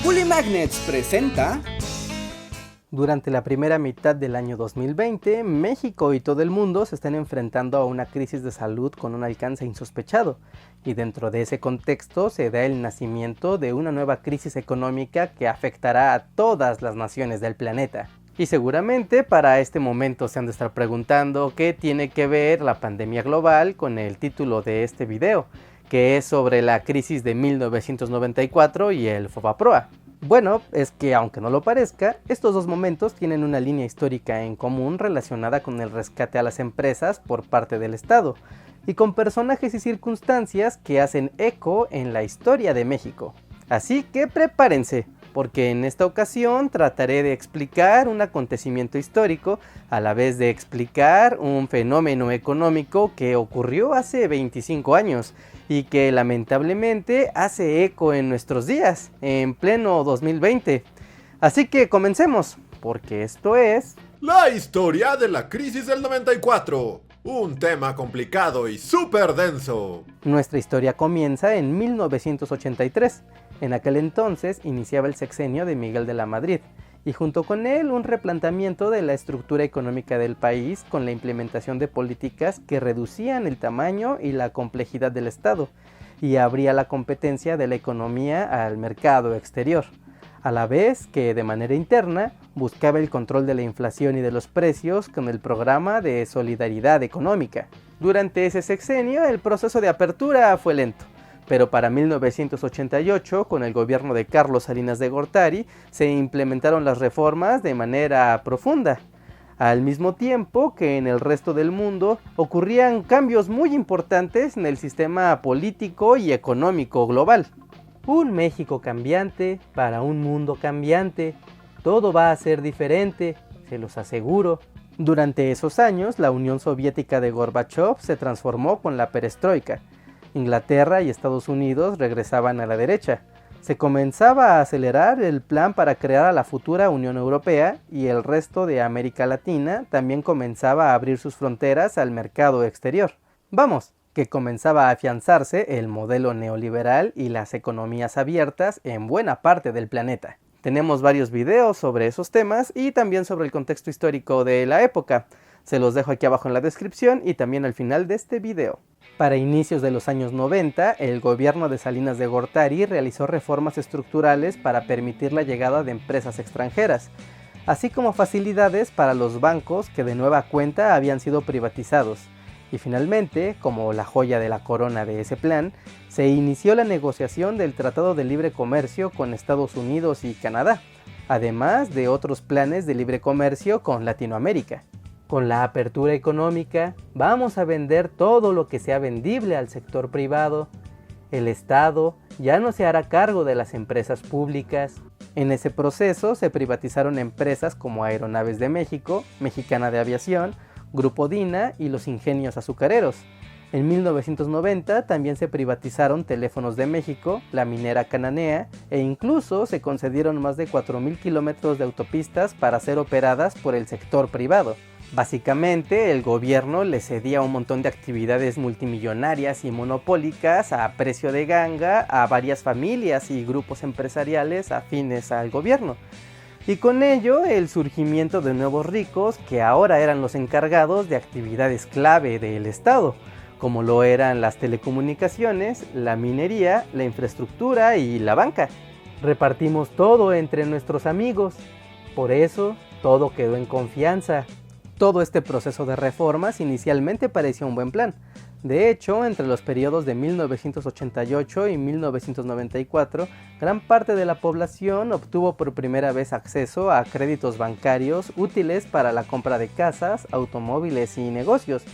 Uli Magnets presenta... Durante la primera mitad del año 2020, México y todo el mundo se están enfrentando a una crisis de salud con un alcance insospechado, y dentro de ese contexto se da el nacimiento de una nueva crisis económica que afectará a todas las naciones del planeta. Y seguramente para este momento se han de estar preguntando qué tiene que ver la pandemia global con el título de este video, que es sobre la crisis de 1994 y el Fobaproa. Bueno, es que aunque no lo parezca, estos dos momentos tienen una línea histórica en común relacionada con el rescate a las empresas por parte del Estado, y con personajes y circunstancias que hacen eco en la historia de México. Así que prepárense, porque en esta ocasión trataré de explicar un acontecimiento histórico a la vez de explicar un fenómeno económico que ocurrió hace 25 años y que lamentablemente hace eco en nuestros días, en pleno 2020. Así que comencemos, porque esto es... La historia de la crisis del 94, un tema complicado y súper denso. Nuestra historia comienza en 1983. En aquel entonces iniciaba el sexenio de Miguel de la Madrid, y junto con él un replanteamiento de la estructura económica del país con la implementación de políticas que reducían el tamaño y la complejidad del Estado, y abría la competencia de la economía al mercado exterior, a la vez que de manera interna buscaba el control de la inflación y de los precios con el programa de solidaridad económica. Durante ese sexenio el proceso de apertura fue lento, pero para 1988, con el gobierno de Carlos Salinas de Gortari, se implementaron las reformas de manera profunda, al mismo tiempo que en el resto del mundo ocurrían cambios muy importantes en el sistema político y económico global. Un México cambiante para un mundo cambiante, todo va a ser diferente, se los aseguro. Durante esos años, la Unión Soviética de Gorbachov se transformó con la perestroika. Inglaterra y Estados Unidos regresaban a la derecha. Se comenzaba a acelerar el plan para crear a la futura Unión Europea, y el resto de América Latina también comenzaba a abrir sus fronteras al mercado exterior. Vamos, que comenzaba a afianzarse el modelo neoliberal y las economías abiertas en buena parte del planeta. Tenemos varios videos sobre esos temas y también sobre el contexto histórico de la época. Se los dejo aquí abajo en la descripción y también al final de este video. Para inicios de los años 90, el gobierno de Salinas de Gortari realizó reformas estructurales para permitir la llegada de empresas extranjeras, así como facilidades para los bancos que de nueva cuenta habían sido privatizados. Y finalmente, como la joya de la corona de ese plan, se inició la negociación del Tratado de Libre Comercio con Estados Unidos y Canadá, además de otros planes de libre comercio con Latinoamérica. Con la apertura económica, vamos a vender todo lo que sea vendible al sector privado. El Estado ya no se hará cargo de las empresas públicas. En ese proceso se privatizaron empresas como Aeronaves de México, Mexicana de Aviación, Grupo Dina y los Ingenios Azucareros. En 1990 también se privatizaron Teléfonos de México, la minera Cananea, e incluso se concedieron más de 4,000 kilómetros de autopistas para ser operadas por el sector privado. Básicamente, el gobierno le cedía un montón de actividades multimillonarias y monopólicas a precio de ganga a varias familias y grupos empresariales afines al gobierno. Y con ello, el surgimiento de nuevos ricos que ahora eran los encargados de actividades clave del Estado, como lo eran las telecomunicaciones, la minería, la infraestructura y la banca. Repartimos todo entre nuestros amigos, por eso todo quedó en confianza. Todo este proceso de reformas inicialmente parecía un buen plan. De hecho, entre los periodos de 1988 y 1994, gran parte de la población obtuvo por primera vez acceso a créditos bancarios útiles para la compra de casas, automóviles y negocios,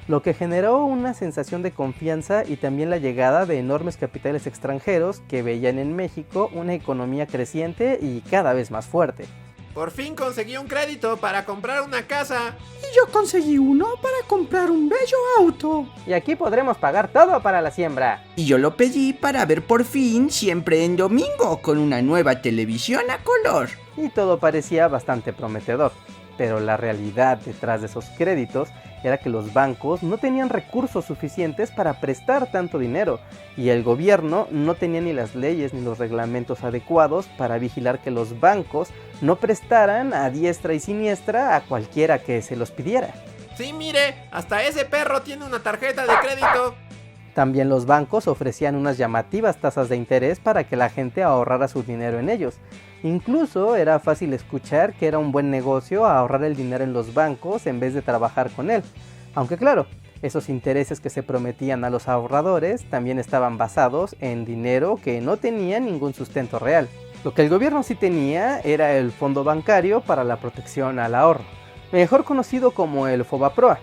lo que generó una sensación de confianza y también la llegada de enormes capitales extranjeros que veían en México una economía creciente y cada vez más fuerte. Por fin conseguí un crédito para comprar una casa. Y yo conseguí uno para comprar un bello auto. Y aquí podremos pagar todo para la siembra. Y yo lo pedí para ver por fin Siempre en Domingo con una nueva televisión a color. Y todo parecía bastante prometedor, pero la realidad detrás de esos créditos era que los bancos no tenían recursos suficientes para prestar tanto dinero y el gobierno no tenía ni las leyes ni los reglamentos adecuados para vigilar que los bancos no prestaran a diestra y siniestra a cualquiera que se los pidiera. Sí, mire, hasta ese perro tiene una tarjeta de crédito. También los bancos ofrecían unas llamativas tasas de interés para que la gente ahorrara su dinero en ellos. Incluso era fácil escuchar que era un buen negocio ahorrar el dinero en los bancos en vez de trabajar con él. Aunque claro, esos intereses que se prometían a los ahorradores también estaban basados en dinero que no tenía ningún sustento real. Lo que el gobierno sí tenía era el Fondo Bancario para la Protección al Ahorro, mejor conocido como el FOBAPROA.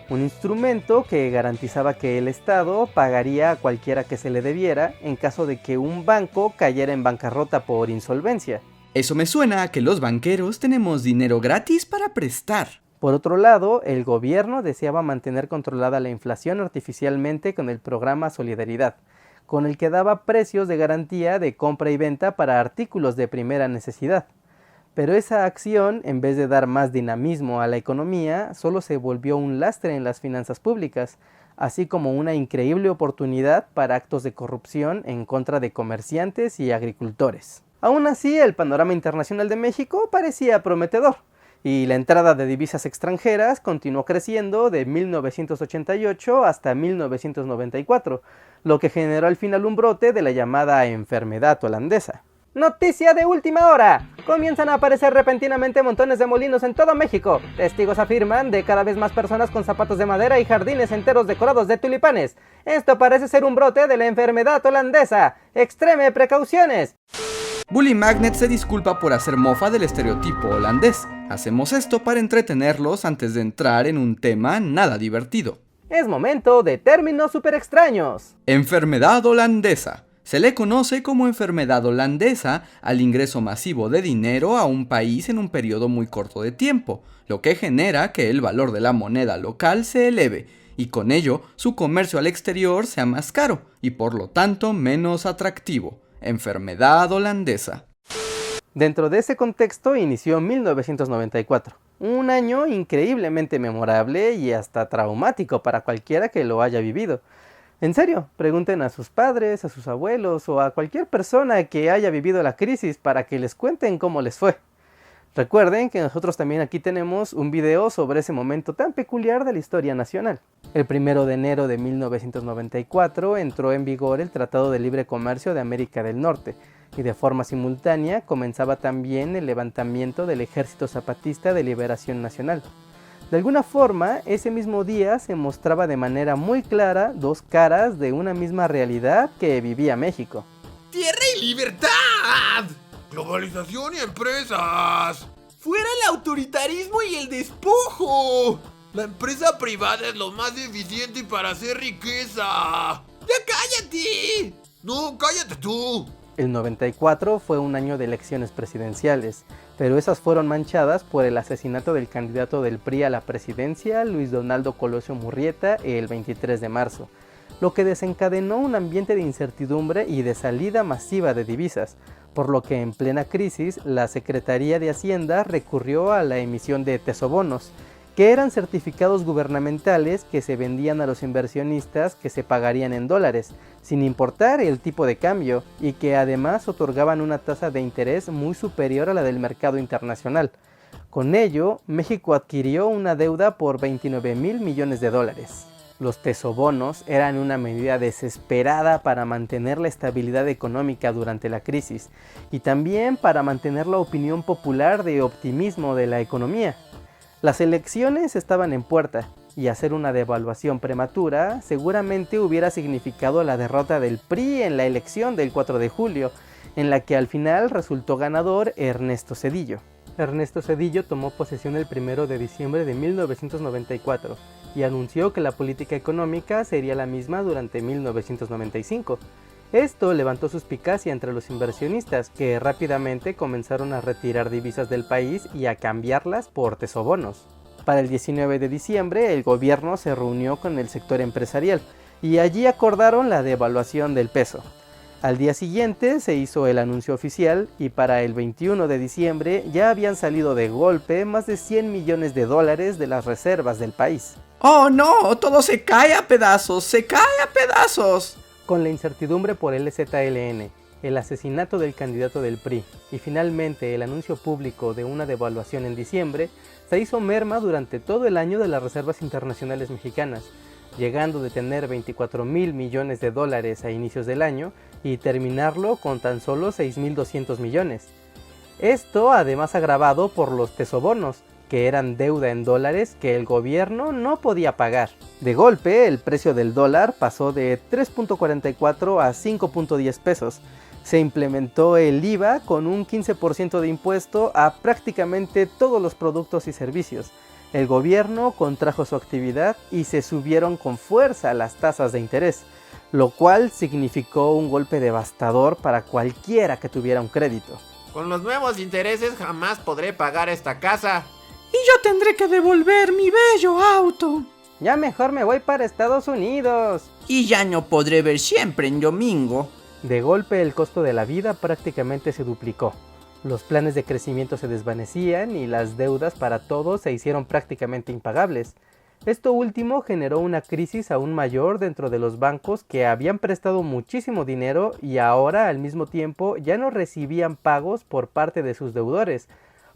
Un instrumento que garantizaba que el Estado pagaría a cualquiera que se le debiera en caso de que un banco cayera en bancarrota por insolvencia. Eso me suena a que los banqueros tenemos dinero gratis para prestar. Por otro lado, el gobierno deseaba mantener controlada la inflación artificialmente con el programa Solidaridad, con el que daba precios de garantía de compra y venta para artículos de primera necesidad. Pero esa acción, en vez de dar más dinamismo a la economía, solo se volvió un lastre en las finanzas públicas, así como una increíble oportunidad para actos de corrupción en contra de comerciantes y agricultores. Aún así, el panorama internacional de México parecía prometedor, y la entrada de divisas extranjeras continuó creciendo de 1988 hasta 1994, lo que generó al final un brote de la llamada enfermedad holandesa. Noticia de última hora. Comienzan a aparecer repentinamente montones de molinos en todo México. Testigos afirman de cada vez más personas con zapatos de madera y jardines enteros decorados de tulipanes. Esto parece ser un brote de la enfermedad holandesa. Extreme precauciones. Bully Magnet se disculpa por hacer mofa del estereotipo holandés. Hacemos esto para entretenerlos antes de entrar en un tema nada divertido. Es momento de términos súper extraños. Enfermedad holandesa. Se le conoce como enfermedad holandesa al ingreso masivo de dinero a un país en un periodo muy corto de tiempo, lo que genera que el valor de la moneda local se eleve y con ello su comercio al exterior sea más caro y por lo tanto menos atractivo. Enfermedad holandesa. Dentro de ese contexto inició 1994, un año increíblemente memorable y hasta traumático para cualquiera que lo haya vivido. En serio, pregunten a sus padres, a sus abuelos o a cualquier persona que haya vivido la crisis para que les cuenten cómo les fue. Recuerden que nosotros también aquí tenemos un video sobre ese momento tan peculiar de la historia nacional. El 1 de enero de 1994 entró en vigor el Tratado de Libre Comercio de América del Norte y de forma simultánea comenzaba también el levantamiento del Ejército Zapatista de Liberación Nacional. De alguna forma, ese mismo día se mostraba de manera muy clara dos caras de una misma realidad que vivía México. ¡Tierra y libertad! ¡Globalización y empresas! ¡Fuera el autoritarismo y el despojo! La empresa privada es lo más eficiente para hacer riqueza. ¡Ya cállate! ¡No, cállate tú! El 94 fue un año de elecciones presidenciales, pero esas fueron manchadas por el asesinato del candidato del PRI a la presidencia, Luis Donaldo Colosio Murrieta, el 23 de marzo, lo que desencadenó un ambiente de incertidumbre y de salida masiva de divisas, por lo que en plena crisis la Secretaría de Hacienda recurrió a la emisión de tesobonos, que eran certificados gubernamentales que se vendían a los inversionistas que se pagarían en dólares, sin importar el tipo de cambio, y que además otorgaban una tasa de interés muy superior a la del mercado internacional. Con ello, México adquirió una deuda por 29,000 millones de dólares. Los tesobonos eran una medida desesperada para mantener la estabilidad económica durante la crisis, y también para mantener la opinión popular de optimismo de la economía. Las elecciones estaban en puerta, y hacer una devaluación prematura seguramente hubiera significado la derrota del PRI en la elección del 4 de julio, en la que al final resultó ganador Ernesto Zedillo. Ernesto Zedillo tomó posesión el 1 de diciembre de 1994 y anunció que la política económica sería la misma durante 1995. Esto levantó suspicacia entre los inversionistas, que rápidamente comenzaron a retirar divisas del país y a cambiarlas por tesobonos. Para el 19 de diciembre, el gobierno se reunió con el sector empresarial y allí acordaron la devaluación del peso. Al día siguiente se hizo el anuncio oficial y para el 21 de diciembre ya habían salido de golpe más de 100 millones de dólares de las reservas del país. ¡Oh no! ¡Todo se cae a pedazos! ¡Se cae a pedazos! Con la incertidumbre por el ZLN, el asesinato del candidato del PRI y finalmente el anuncio público de una devaluación en diciembre, se hizo merma durante todo el año de las reservas internacionales mexicanas, llegando de tener 24,000 millones de dólares a inicios del año y terminarlo con tan solo 6,200 millones. Esto además agravado por los tesobonos, que eran deuda en dólares que el gobierno no podía pagar. De golpe, el precio del dólar pasó de 3.44 a 5.10 pesos. Se implementó el IVA con un 15% de impuesto a prácticamente todos los productos y servicios. El gobierno contrajo su actividad y se subieron con fuerza las tasas de interés, lo cual significó un golpe devastador para cualquiera que tuviera un crédito. Con los nuevos intereses jamás podré pagar esta casa. Y yo tendré que devolver mi bello auto. Ya mejor me voy para Estados Unidos. Y ya no podré ver siempre en domingo. De golpe el costo de la vida prácticamente se duplicó. Los planes de crecimiento se desvanecían y las deudas para todos se hicieron prácticamente impagables. Esto último generó una crisis aún mayor dentro de los bancos que habían prestado muchísimo dinero y ahora al mismo tiempo ya no recibían pagos por parte de sus deudores,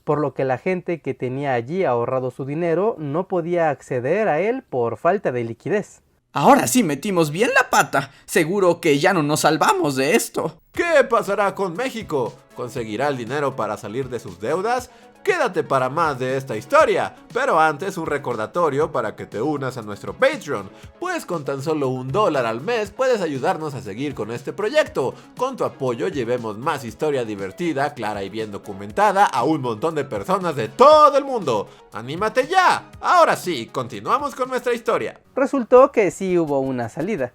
por lo que la gente que tenía allí ahorrado su dinero no podía acceder a él por falta de liquidez. Ahora sí metimos bien la pata. Seguro que ya no nos salvamos de esto. ¿Qué pasará con México? ¿Conseguirá el dinero para salir de sus deudas? Quédate para más de esta historia, pero antes un recordatorio para que te unas a nuestro Patreon, pues con tan solo $1 al mes puedes ayudarnos a seguir con este proyecto. Con tu apoyo llevemos más historia divertida, clara y bien documentada a un montón de personas de todo el mundo. ¡Anímate ya! Ahora sí, continuamos con nuestra historia. Resultó que sí hubo una salida.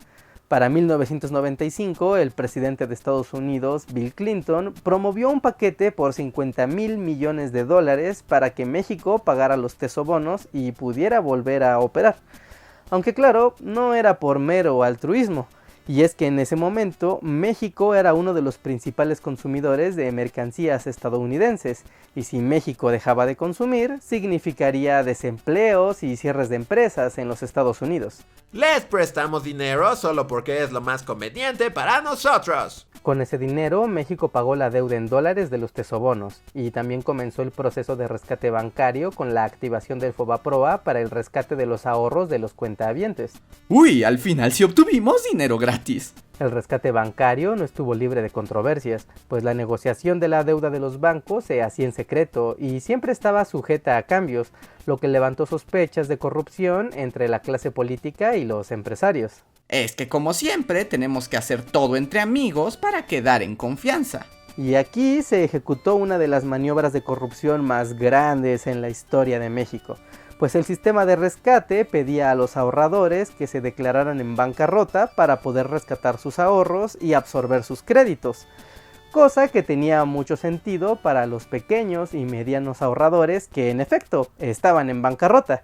Para 1995, el presidente de Estados Unidos, Bill Clinton, promovió un paquete por 50,000 millones de dólares para que México pagara los tesobonos y pudiera volver a operar. Aunque claro, no era por mero altruismo, y es que en ese momento México era uno de los principales consumidores de mercancías estadounidenses, y si México dejaba de consumir, significaría desempleos y cierres de empresas en los Estados Unidos. Les prestamos dinero solo porque es lo más conveniente para nosotros. Con ese dinero, México pagó la deuda en dólares de los tesobonos y también comenzó el proceso de rescate bancario con la activación del FOBAPROA para el rescate de los ahorros de los cuentahabientes. Uy, al final sí obtuvimos dinero gratis. El rescate bancario no estuvo libre de controversias, pues la negociación de la deuda de los bancos se hacía en secreto y siempre estaba sujeta a cambios, lo que levantó sospechas de corrupción entre la clase política y los empresarios. Es que como siempre tenemos que hacer todo entre amigos para quedar en confianza. Y aquí se ejecutó una de las maniobras de corrupción más grandes en la historia de México, pues el sistema de rescate pedía a los ahorradores que se declararan en bancarrota para poder rescatar sus ahorros y absorber sus créditos, cosa que tenía mucho sentido para los pequeños y medianos ahorradores que en efecto estaban en bancarrota,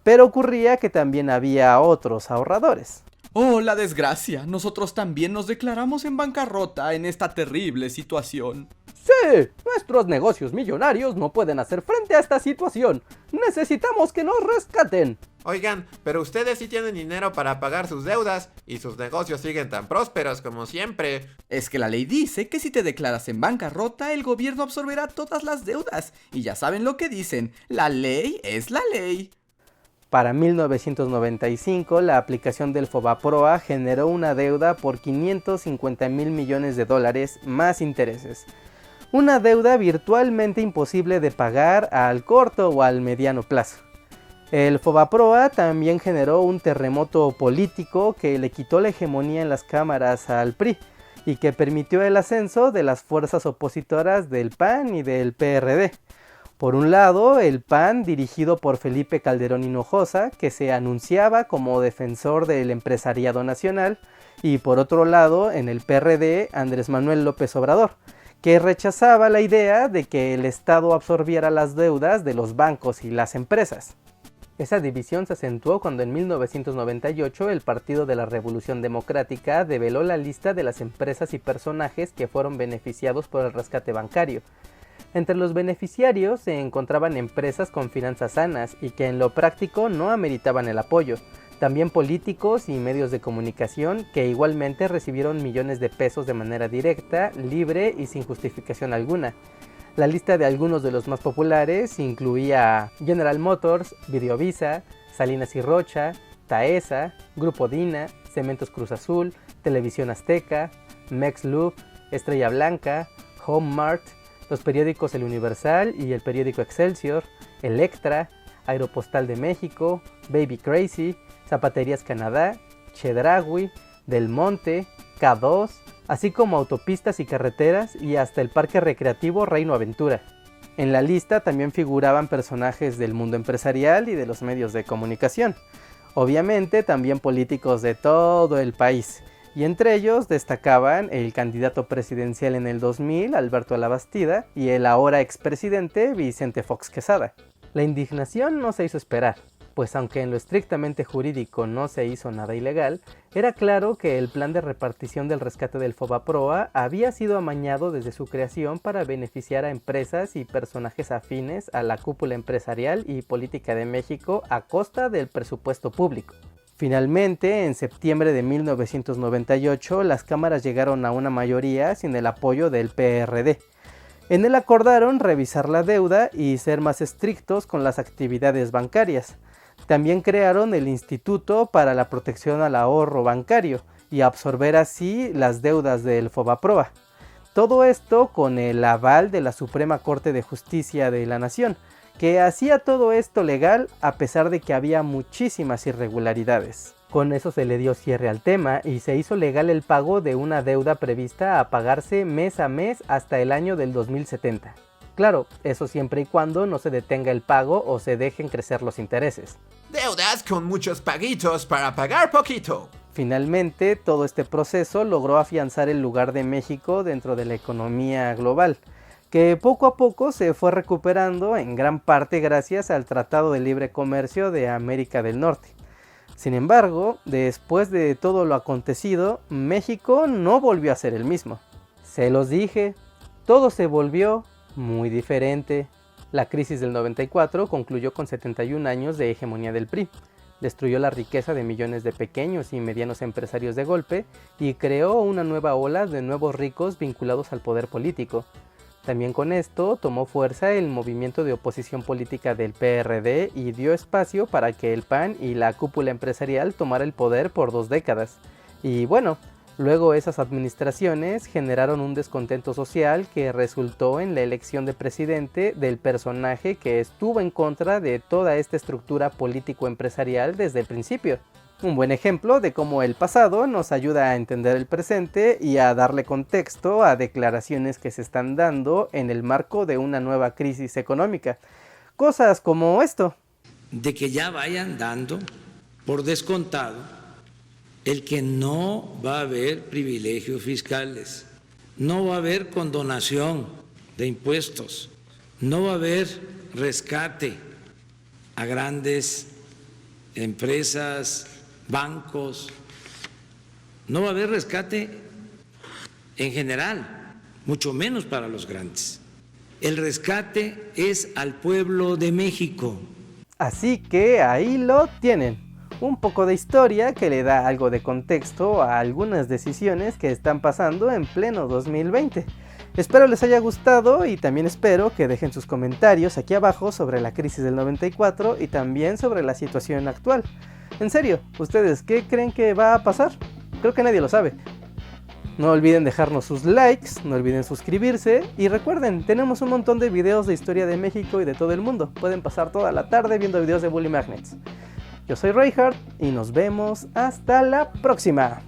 pero ocurría que también había otros ahorradores. Oh, la desgracia. Nosotros también nos declaramos en bancarrota en esta terrible situación. Sí, nuestros negocios millonarios no pueden hacer frente a esta situación. Necesitamos que nos rescaten. Oigan, pero ustedes sí tienen dinero para pagar sus deudas y sus negocios siguen tan prósperos como siempre. Es que la ley dice que si te declaras en bancarrota, el gobierno absorberá todas las deudas. Y ya saben lo que dicen, la ley es la ley. Para 1995, la aplicación del FOBAPROA generó una deuda por 550,000 millones de dólares más intereses. Una deuda virtualmente imposible de pagar al corto o al mediano plazo. El FOBAPROA también generó un terremoto político que le quitó la hegemonía en las cámaras al PRI y que permitió el ascenso de las fuerzas opositoras del PAN y del PRD. Por un lado, el PAN, dirigido por Felipe Calderón Hinojosa, que se anunciaba como defensor del empresariado nacional, y por otro lado, en el PRD, Andrés Manuel López Obrador, que rechazaba la idea de que el Estado absorbiera las deudas de los bancos y las empresas. Esa división se acentuó cuando en 1998 el Partido de la Revolución Democrática develó la lista de las empresas y personajes que fueron beneficiados por el rescate bancario. Entre los beneficiarios se encontraban empresas con finanzas sanas y que en lo práctico no ameritaban el apoyo. También políticos y medios de comunicación que igualmente recibieron millones de pesos de manera directa, libre y sin justificación alguna. La lista de algunos de los más populares incluía General Motors, Videovisa, Salinas y Rocha, Taesa, Grupo Dina, Cementos Cruz Azul, Televisión Azteca, Mexlub, Estrella Blanca, Home Mart, los periódicos El Universal y el periódico Excelsior, Electra, Aeropostal de México, Baby Crazy, Zapaterías Canadá, Chedraui, Del Monte, K2, así como autopistas y carreteras y hasta el parque recreativo Reino Aventura. En la lista también figuraban personajes del mundo empresarial y de los medios de comunicación. Obviamente también políticos de todo el país. Y entre ellos destacaban el candidato presidencial en el 2000, Alberto Labastida, y el ahora expresidente Vicente Fox Quesada. La indignación no se hizo esperar, pues aunque en lo estrictamente jurídico no se hizo nada ilegal, era claro que el plan de repartición del rescate del Fobaproa había sido amañado desde su creación para beneficiar a empresas y personajes afines a la cúpula empresarial y política de México a costa del presupuesto público. Finalmente, en septiembre de 1998, las cámaras llegaron a una mayoría sin el apoyo del PRD. En él acordaron revisar la deuda y ser más estrictos con las actividades bancarias. También crearon el Instituto para la Protección al Ahorro Bancario y absorber así las deudas del Fobaproa. Todo esto con el aval de la Suprema Corte de Justicia de la Nación, que hacía todo esto legal a pesar de que había muchísimas irregularidades. Con eso se le dio cierre al tema y se hizo legal el pago de una deuda prevista a pagarse mes a mes hasta el año del 2070. Claro, eso siempre y cuando no se detenga el pago o se dejen crecer los intereses. Deudas con muchos paguitos para pagar poquito. Finalmente, todo este proceso logró afianzar el lugar de México dentro de la economía global, que poco a poco se fue recuperando en gran parte gracias al Tratado de Libre Comercio de América del Norte. Sin embargo, después de todo lo acontecido, México no volvió a ser el mismo. Se los dije, todo se volvió muy diferente. La crisis del 94 concluyó con 71 años de hegemonía del PRI. Destruyó la riqueza de millones de pequeños y medianos empresarios de golpe y creó una nueva ola de nuevos ricos vinculados al poder político. También con esto tomó fuerza el movimiento de oposición política del PRD y dio espacio para que el PAN y la cúpula empresarial tomara el poder por 2 décadas. Y bueno, luego esas administraciones generaron un descontento social que resultó en la elección de presidente del personaje que estuvo en contra de toda esta estructura político-empresarial desde el principio. Un buen ejemplo de cómo el pasado nos ayuda a entender el presente y a darle contexto a declaraciones que se están dando en el marco de una nueva crisis económica. Cosas como esto. De que ya vayan dando por descontado el que no va a haber privilegios fiscales, no va a haber condonación de impuestos, no va a haber rescate a grandes empresas, bancos, no va a haber rescate en general, mucho menos para los grandes. El rescate es al pueblo de México. Así que ahí lo tienen. Un poco de historia que le da algo de contexto a algunas decisiones que están pasando en pleno 2020. Espero les haya gustado y también espero que dejen sus comentarios aquí abajo sobre la crisis del 94 y también sobre la situación actual. En serio, ¿ustedes qué creen que va a pasar? Creo que nadie lo sabe. No olviden dejarnos sus likes, no olviden suscribirse y recuerden, tenemos un montón de videos de historia de México y de todo el mundo. Pueden pasar toda la tarde viendo videos de Bully Magnets. Yo soy Reinhardt y nos vemos hasta la próxima.